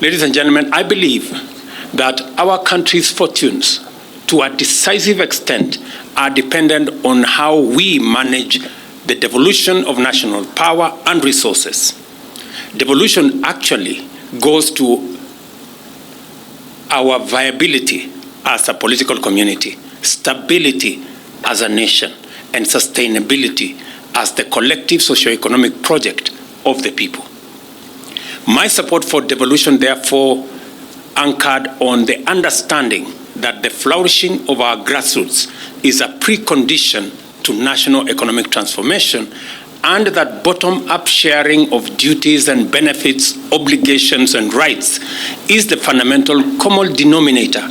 Ladies and gentlemen, I believe that our country's fortunes, to a decisive extent, are dependent on how we manage the devolution of national power and resources. Devolution actually goes to our viability as a political community, stability as a nation, and sustainability as the collective socio-economic project of the people. My support for devolution, therefore, anchored on the understanding that the flourishing of our grassroots is a precondition to national economic transformation, and that bottom-up sharing of duties and benefits, obligations and rights is the fundamental common denominator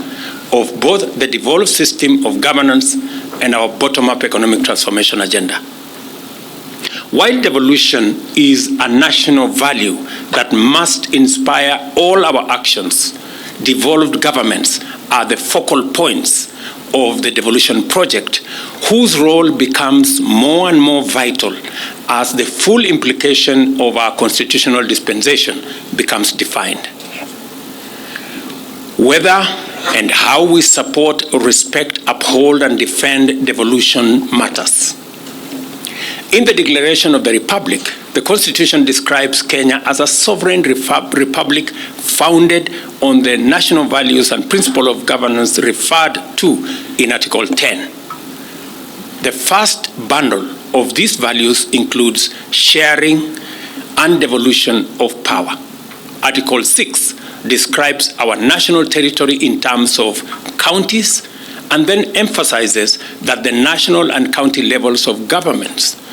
of both the devolved system of governance and our bottom-up economic transformation agenda. While devolution is a national value that must inspire all our actions, devolved governments are the focal points of the devolution project, whose role becomes more and more vital as the full implication of our constitutional dispensation becomes defined. Whether and how we support, respect, uphold, and defend devolution matters. In the Declaration of the Republic, the Constitution describes Kenya as a sovereign republic founded on the national values and principle of governance referred to in Article 10. The first bundle of these values includes sharing and devolution of power. Article 6 describes our national territory in terms of counties and then emphasizes that the national and county levels of governments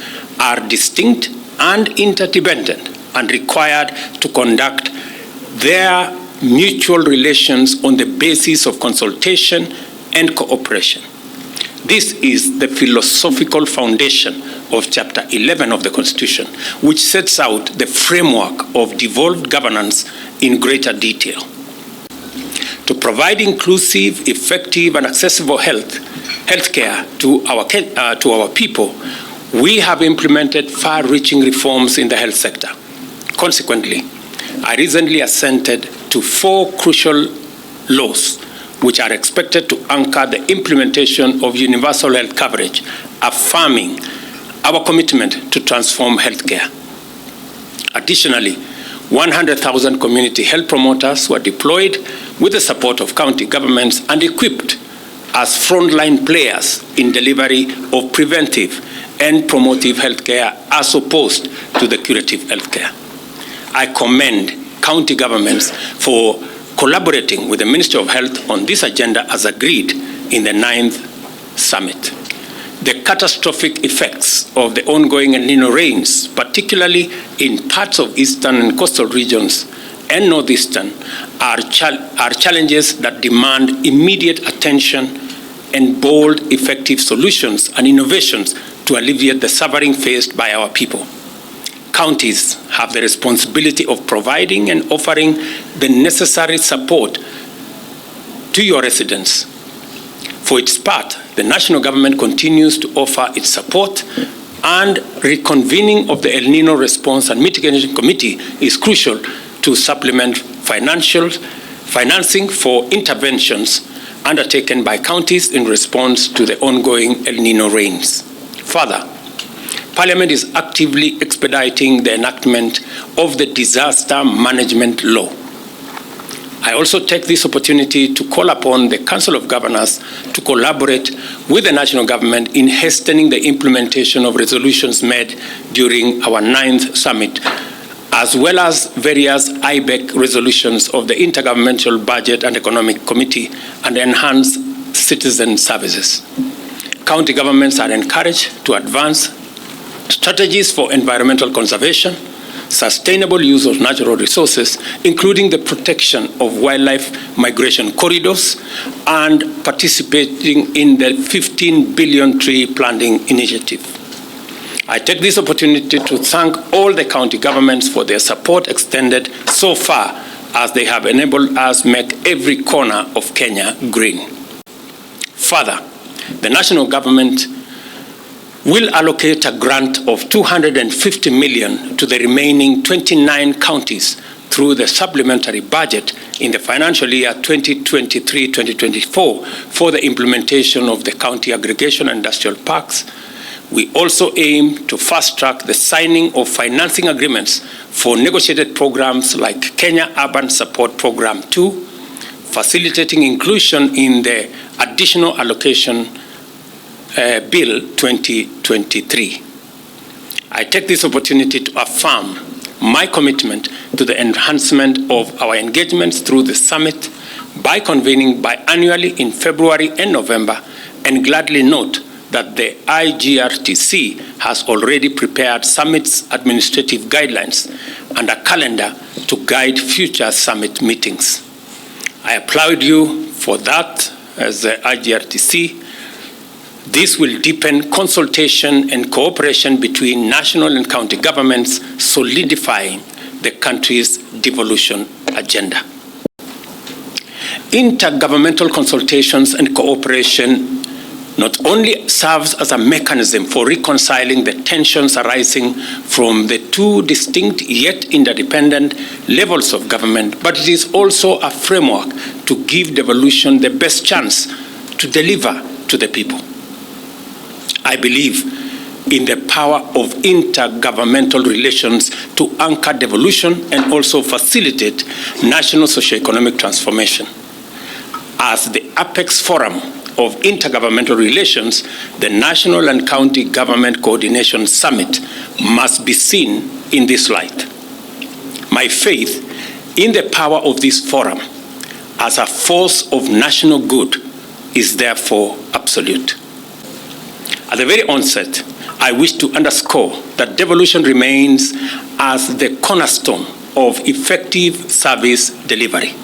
are distinct and interdependent and required to conduct their mutual relations on the basis of consultation and cooperation. This is the philosophical foundation of Chapter 11 of the Constitution, which sets out the framework of devolved governance in greater detail. To provide inclusive, effective, and accessible healthcare to our people, we have implemented far-reaching reforms in the health sector. Consequently, I recently assented to 4 crucial laws which are expected to anchor the implementation of universal health coverage, affirming our commitment to transform healthcare. Additionally, 100,000 community health promoters were deployed with the support of county governments and equipped as frontline players in delivery of preventive and promotive healthcare as opposed to the curative healthcare. I commend county governments for collaborating with the Ministry of Health on this agenda as agreed in the 9th summit. The catastrophic effects of the ongoing El Nino rains, particularly in parts of eastern and coastal regions and northeastern, are challenges that demand immediate attention and bold, effective solutions and innovations to alleviate the suffering faced by our people. Counties have the responsibility of providing and offering the necessary support to your residents. For its part, the national government continues to offer its support, and reconvening of the El Nino Response and Mitigation Committee is crucial to supplement financing for interventions undertaken by counties in response to the ongoing El Nino rains. Further, Parliament is actively expediting the enactment of the Disaster Management Law. I also take this opportunity to call upon the Council of Governors to collaborate with the national government in hastening the implementation of resolutions made during our 9th summit, as well as various IBEC resolutions of the Intergovernmental Budget and Economic Committee and enhanced citizen services. County governments are encouraged to advance strategies for environmental conservation, sustainable use of natural resources, including the protection of wildlife migration corridors, and participating in the 15 billion tree planting initiative. I take this opportunity to thank all the county governments for their support extended so far, as they have enabled us make every corner of Kenya green. Further, the national government will allocate a grant of $250 million to the remaining 29 counties through the supplementary budget in the financial year 2023-2024 for the implementation of the county aggregation and industrial parks. We also aim to fast-track the signing of financing agreements for negotiated programs like Kenya Urban Support Program 2, facilitating inclusion in the Additional Allocation Bill 2023. I take this opportunity to affirm my commitment to the enhancement of our engagements through the summit by convening biannually in February and November, and gladly note that the IGRTC has already prepared summit's administrative guidelines and a calendar to guide future summit meetings. I applaud you for that as the IGRTC. This will deepen consultation and cooperation between national and county governments, solidifying the country's devolution agenda. Intergovernmental consultations and cooperation not only serves as a mechanism for reconciling the tensions arising from the two distinct yet interdependent levels of government, but it is also a framework to give devolution the best chance to deliver to the people. I believe in the power of intergovernmental relations to anchor devolution and also facilitate national socio-economic transformation. As the apex forum of intergovernmental relations, the National and County Government Coordination Summit must be seen in this light. My faith in the power of this forum as a force of national good is therefore absolute. At the very onset, I wish to underscore that devolution remains as the cornerstone of effective service delivery.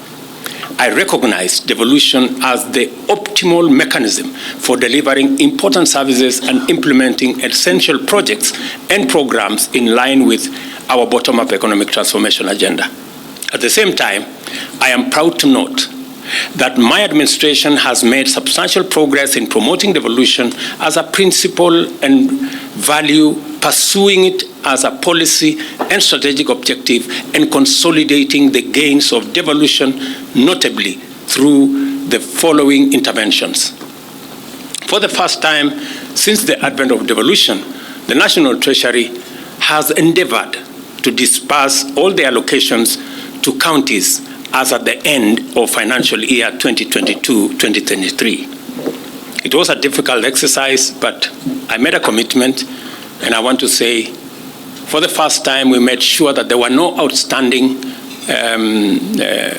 I recognize devolution as the optimal mechanism for delivering important services and implementing essential projects and programs in line with our bottom-up economic transformation agenda. At the same time, I am proud to note that my administration has made substantial progress in promoting devolution as a principle and value, pursuing it as a policy and strategic objective, and consolidating the gains of devolution, notably through the following interventions. For the first time since the advent of devolution, the National Treasury has endeavored to disperse all the allocations to counties as at the end of financial year 2022-2023. It was a difficult exercise, but I made a commitment, and I want to say, for the first time, we made sure that there were no outstanding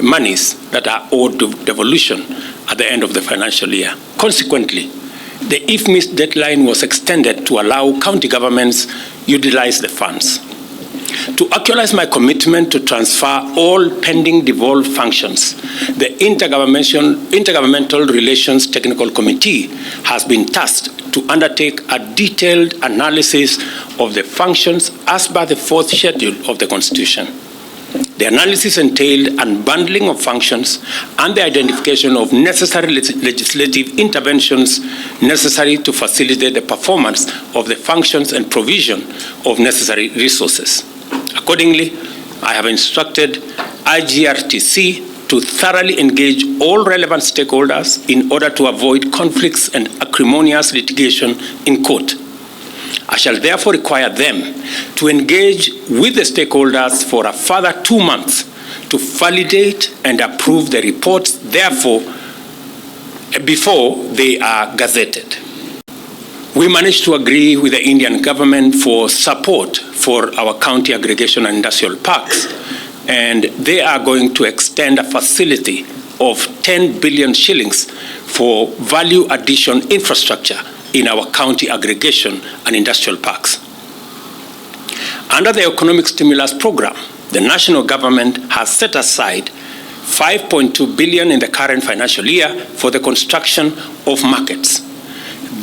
monies that are owed to devolution at the end of the financial year. Consequently, the if-miss deadline was extended to allow county governments utilize the funds. To actualize my commitment to transfer all pending devolved functions, the Intergovernmental Relations Technical Committee has been tasked to undertake a detailed analysis of the functions as per the 4th schedule of the Constitution. The analysis entailed unbundling of functions and the identification of necessary legislative interventions necessary to facilitate the performance of the functions and provision of necessary resources. Accordingly, I have instructed IGRTC to thoroughly engage all relevant stakeholders in order to avoid conflicts and acrimonious litigation in court. I shall therefore require them to engage with the stakeholders for a further 2 months to validate and approve the reports, therefore, before they are gazetted. We managed to agree with the Indian government for support for our county aggregation and industrial parks, and they are going to extend a facility of 10 billion shillings for value addition infrastructure in our county aggregation and industrial parks. Under the economic stimulus program, the national government has set aside 5.2 billion in the current financial year for the construction of markets.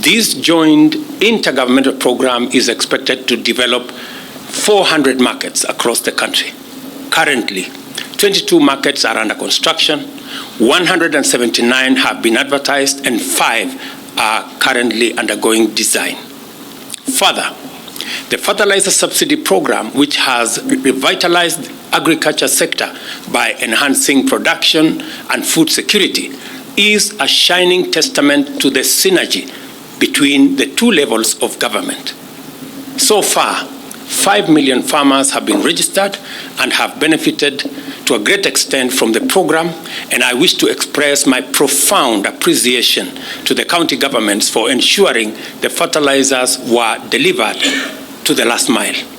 This joint intergovernmental program is expected to develop 400 markets across the country. Currently, 22 markets are under construction, 179 have been advertised, and 5 are currently undergoing design. Further, the fertilizer subsidy program, which has revitalized agriculture sector by enhancing production and food security is a shining testament to the synergy between the two levels of government. So far, 5 million farmers have been registered and have benefited to a great extent from the program, and I wish to express my profound appreciation to the county governments for ensuring the fertilizers were delivered to the last mile.